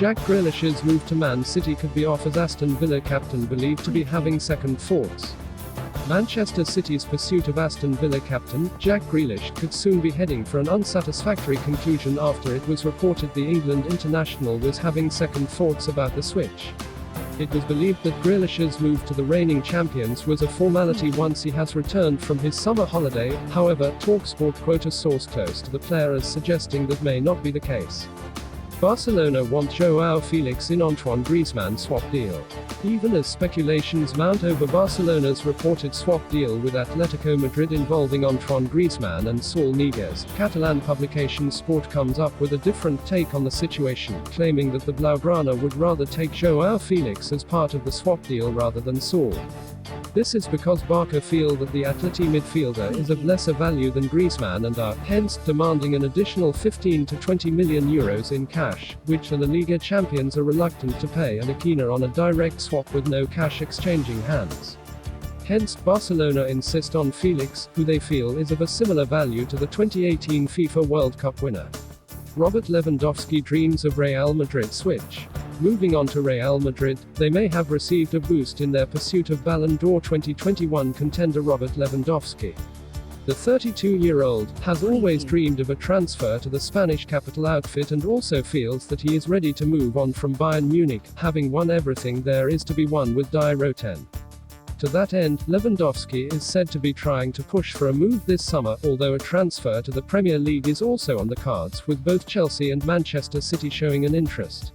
Jack Grealish's move to Man City could be off as Aston Villa captain believed to be having second thoughts. Manchester City's pursuit of Aston Villa captain, Jack Grealish, could soon be heading for an unsatisfactory conclusion after it was reported the England international was having second thoughts about the switch. It was believed that Grealish's move to the reigning champions was a formality once he has returned from his summer holiday. However, talkSPORT quote a source close to the player as suggesting that may not be the case. Barcelona want Joao Felix in Antoine Griezmann swap deal. Even as speculations mount over Barcelona's reported swap deal with Atletico Madrid involving Antoine Griezmann and Saul Niguez, Catalan publication Sport comes up with a different take on the situation, claiming that the Blaugrana would rather take Joao Felix as part of the swap deal rather than Saul. This is because Barca feel that the Atleti midfielder is of lesser value than Griezmann and are, hence, demanding an additional 15 to 20 million euros in cash, which the Liga champions are reluctant to pay and are keener on a direct swap with no cash exchanging hands. Hence, Barcelona insist on Felix, who they feel is of a similar value to the 2018 FIFA World Cup winner. Robert Lewandowski dreams of Real Madrid switch. Moving on to Real Madrid, they may have received a boost in their pursuit of Ballon d'Or 2021 contender Robert Lewandowski. The 32-year-old has always dreamed of a transfer to the Spanish capital outfit and also feels that he is ready to move on from Bayern Munich, having won everything there is to be won with Die Roten. To that end, Lewandowski is said to be trying to push for a move this summer, although a transfer to the Premier League is also on the cards, with both Chelsea and Manchester City showing an interest.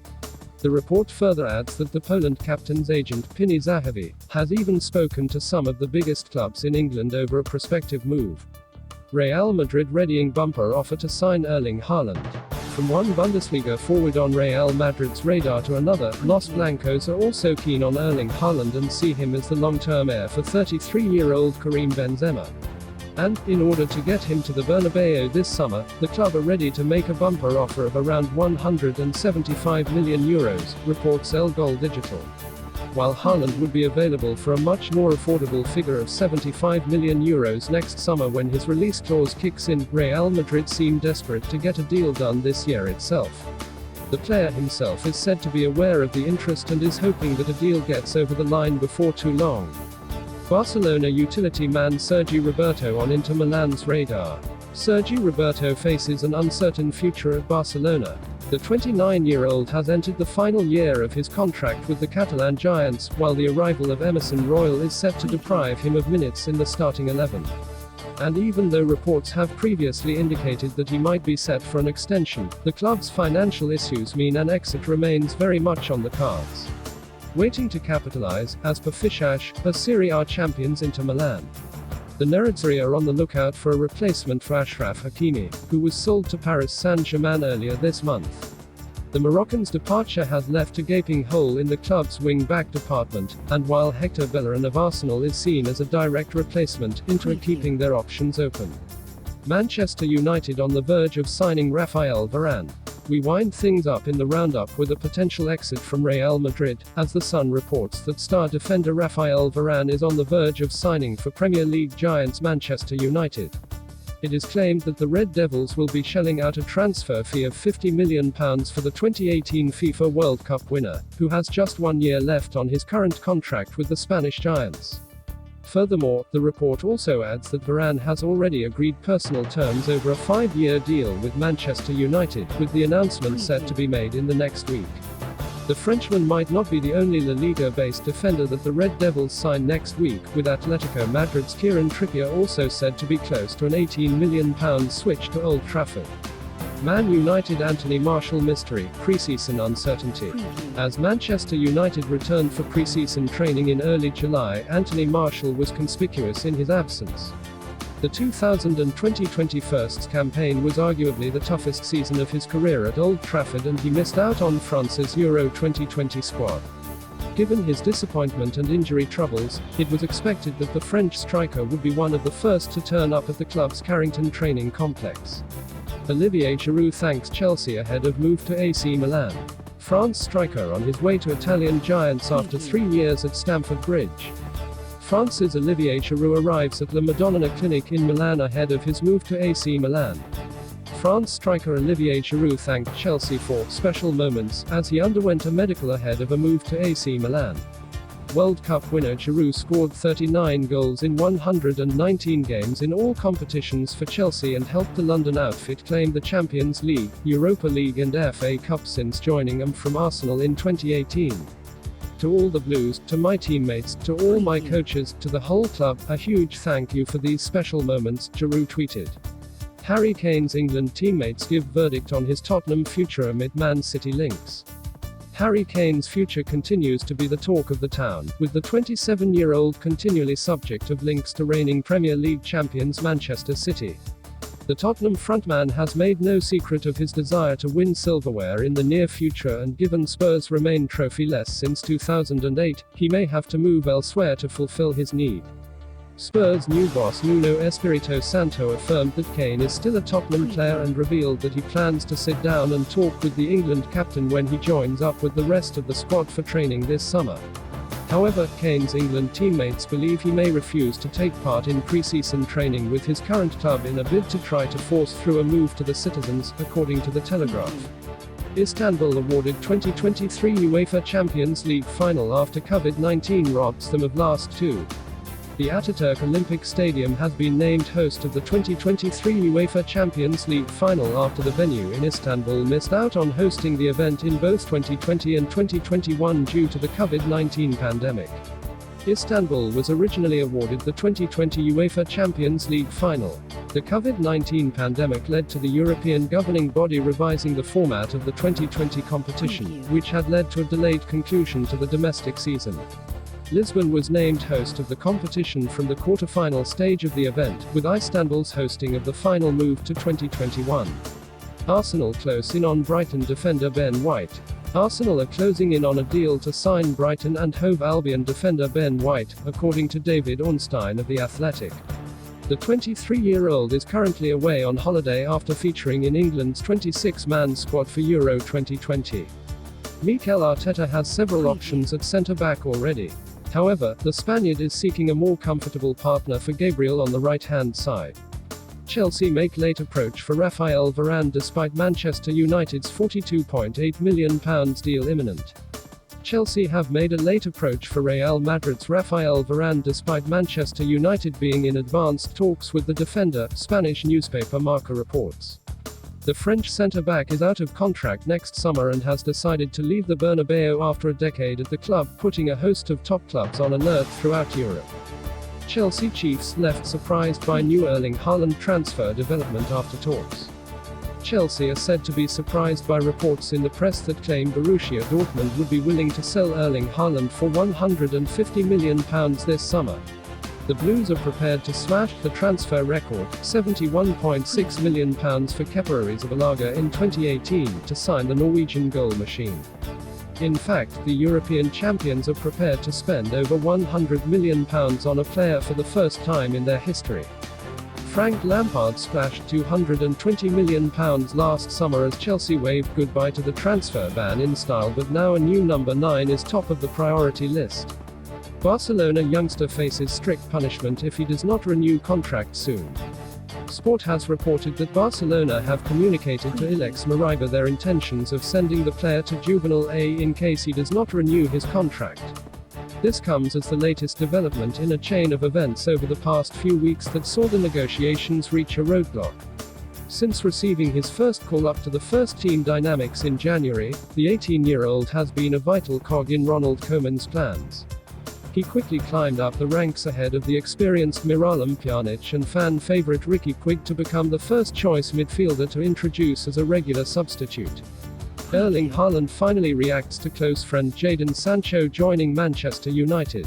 The report further adds that the Poland captain's agent, Pini Zahavi, has even spoken to some of the biggest clubs in England over a prospective move. Real Madrid readying bumper offer to sign Erling Haaland. From one Bundesliga forward on Real Madrid's radar to another, Los Blancos are also keen on Erling Haaland and see him as the long-term heir for 33-year-old Karim Benzema. And, in order to get him to the Bernabeu this summer, the club are ready to make a bumper offer of around 175 million euros, reports El Gol Digital. While Haaland would be available for a much more affordable figure of 75 million euros next summer when his release clause kicks in, Real Madrid seem desperate to get a deal done this year itself. The player himself is said to be aware of the interest and is hoping that a deal gets over the line before too long. Barcelona utility man Sergi Roberto on Inter Milan's radar. Sergi Roberto faces an uncertain future at Barcelona. The 29-year-old has entered the final year of his contract with the Catalan Giants, while the arrival of Emerson Royal is set to deprive him of minutes in the starting 11. And even though reports have previously indicated that he might be set for an extension, the club's financial issues mean an exit remains very much on the cards. Waiting to capitalize, as per Fishash, are Serie A champions Inter Milan. The Nerazzurri are on the lookout for a replacement for Achraf Hakimi, who was sold to Paris Saint-Germain earlier this month. The Moroccan's departure has left a gaping hole in the club's wing-back department, and while Hector Bellerin of Arsenal is seen as a direct replacement, Inter are keeping their options open. Manchester United on the verge of signing Raphael Varane. We wind things up in the roundup with a potential exit from Real Madrid, as The Sun reports that star defender Raphael Varane is on the verge of signing for Premier League giants Manchester United. It is claimed that the Red Devils will be shelling out a transfer fee of £50 million for the 2018 FIFA World Cup winner, who has just 1 year left on his current contract with the Spanish giants. Furthermore, the report also adds that Varane has already agreed personal terms over a 5-year deal with Manchester United, with the announcement set to be made in the next week. The Frenchman might not be the only La Liga-based defender that the Red Devils sign next week, with Atletico Madrid's Kieran Trippier also said to be close to an £18 million switch to Old Trafford. Man United Anthony Martial mystery, pre-season uncertainty. As Manchester United returned for pre-season training in early July, Anthony Martial was conspicuous in his absence. The 2020-21 campaign was arguably the toughest season of his career at Old Trafford, and he missed out on France's Euro 2020 squad. Given his disappointment and injury troubles, it was expected that the French striker would be one of the first to turn up at the club's Carrington training complex. Olivier Giroud thanks Chelsea ahead of move to AC Milan. France striker on his way to Italian giants after 3 years at Stamford Bridge. France's Olivier Giroud arrives at La Madonnina Clinic in Milan ahead of his move to AC Milan. France striker Olivier Giroud thanked Chelsea for special moments as he underwent a medical ahead of a move to AC Milan. World Cup winner Giroud scored 39 goals in 119 games in all competitions for Chelsea and helped the London outfit claim the Champions League, Europa League and FA Cup since joining them from Arsenal in 2018. To all the Blues, to my teammates, to all my coaches, to the whole club, a huge thank you for these special moments, Giroud tweeted. Harry Kane's England teammates give verdict on his Tottenham future amid Man City links. Harry Kane's future continues to be the talk of the town, with the 27-year-old continually subject of links to reigning Premier League champions Manchester City. The Tottenham frontman has made no secret of his desire to win silverware in the near future, and given Spurs remain trophyless since 2008, he may have to move elsewhere to fulfill his need. Spurs' new boss Nuno Espirito Santo affirmed that Kane is still a Tottenham player and revealed that he plans to sit down and talk with the England captain when he joins up with the rest of the squad for training this summer. However, Kane's England teammates believe he may refuse to take part in pre-season training with his current club in a bid to try to force through a move to the citizens, according to The Telegraph. Istanbul awarded 2023 UEFA Champions League final after COVID-19 robs them of last two. The Ataturk Olympic Stadium has been named host of the 2023 UEFA Champions League final after the venue in Istanbul missed out on hosting the event in both 2020 and 2021 due to the COVID-19 pandemic. Istanbul was originally awarded the 2020 UEFA Champions League final. The COVID-19 pandemic led to the European governing body revising the format of the 2020 competition, which had led to a delayed conclusion to the domestic season. Lisbon was named host of the competition from the quarter-final stage of the event, with Istanbul's hosting of the final move to 2021. Arsenal close in on Brighton defender Ben White. Arsenal are closing in on a deal to sign Brighton and Hove Albion defender Ben White, according to David Ornstein of The Athletic. The 23-year-old is currently away on holiday after featuring in England's 26-man squad for Euro 2020. Mikel Arteta has several options at centre-back already. However, the Spaniard is seeking a more comfortable partner for Gabriel on the right-hand side. Chelsea make late approach for Raphael Varane despite Manchester United's £42.8 million deal imminent. Chelsea have made a late approach for Real Madrid's Raphael Varane despite Manchester United being in advanced talks with the defender, Spanish newspaper Marca reports. The French centre-back is out of contract next summer and has decided to leave the Bernabeu after a decade at the club, putting a host of top clubs on alert throughout Europe. Chelsea chiefs left surprised by new Erling Haaland transfer development after talks. Chelsea are said to be surprised by reports in the press that claim Borussia Dortmund would be willing to sell Erling Haaland for £150 million this summer. The Blues are prepared to smash the transfer record, £71.6 million for Kepa Arrizabalaga in 2018, to sign the Norwegian goal machine. In fact, the European champions are prepared to spend over £100 million on a player for the first time in their history. Frank Lampard splashed £220 million last summer as Chelsea waved goodbye to the transfer ban in style, but now a new number 9 is top of the priority list. Barcelona youngster faces strict punishment if he does not renew contract soon. Sport has reported that Barcelona have communicated to Alex Mariba their intentions of sending the player to Juvenile A in case he does not renew his contract. This comes as the latest development in a chain of events over the past few weeks that saw the negotiations reach a roadblock. Since receiving his first call up to the first-team dynamics in January, the 18-year-old has been a vital cog in Ronald Koeman's plans. He quickly climbed up the ranks ahead of the experienced Miralem Pjanic and fan favorite Ricky Puig to become the first-choice midfielder to introduce as a regular substitute. Erling Haaland finally reacts to close friend Jadon Sancho joining Manchester United.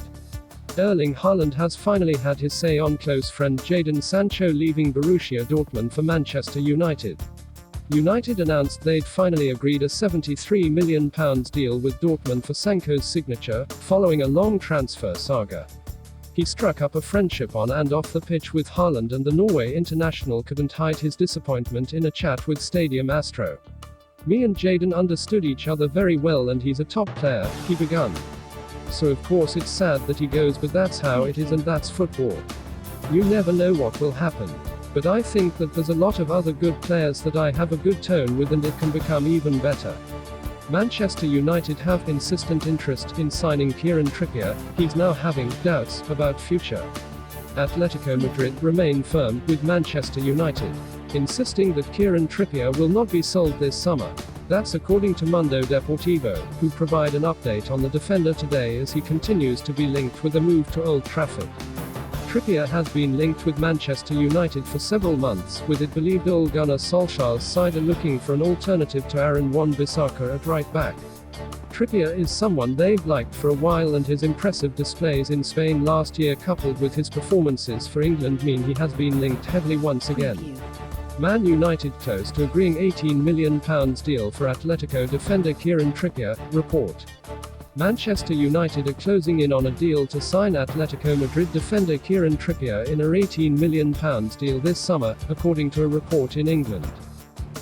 Erling Haaland has finally had his say on close friend Jadon Sancho leaving Borussia Dortmund for Manchester United. United announced they'd finally agreed a £73 million deal with Dortmund for Sancho's signature, following a long transfer saga. He struck up a friendship on and off the pitch with Haaland, and the Norway international couldn't hide his disappointment in a chat with Stadium Astro. "Me and Jadon understood each other very well and he's a top player," he begun. "So of course it's sad that he goes, but that's how it is and that's football. You never know what will happen. But I think that there's a lot of other good players that I have a good tone with and it can become even better. Manchester United have insistent interest in signing Kieran Trippier, he's now having doubts about future. Atletico Madrid remain firm with Manchester United, insisting that Kieran Trippier will not be sold this summer. That's according to Mundo Deportivo, who provide an update on the defender today as he continues to be linked with a move to Old Trafford. Trippier has been linked with Manchester United for several months, with it believed Ole Gunnar Solskjaer's side are looking for an alternative to Aaron Wan-Bissaka at right back. Trippier is someone they've liked for a while, and his impressive displays in Spain last year coupled with his performances for England mean he has been linked heavily once again. Man United close to agreeing £18 million deal for Atletico defender Kieran Trippier, report. Manchester United are closing in on a deal to sign Atletico Madrid defender Kieran Trippier in a £18 million deal this summer, according to a report in England.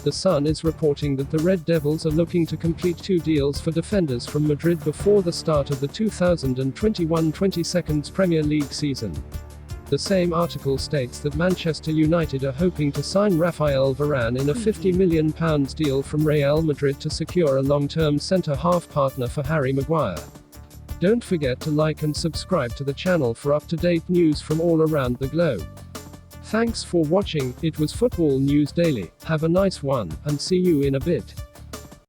The Sun is reporting that the Red Devils are looking to complete 2 deals for defenders from Madrid before the start of the 2021-22 Premier League season. The same article states that Manchester United are hoping to sign Raphael Varane in a £50 million deal from Real Madrid to secure a long-term centre-half partner for Harry Maguire. Don't forget to like and subscribe to the channel for up-to-date news from all around the globe. Thanks for watching, it was Football News Daily, have a nice one, and see you in a bit.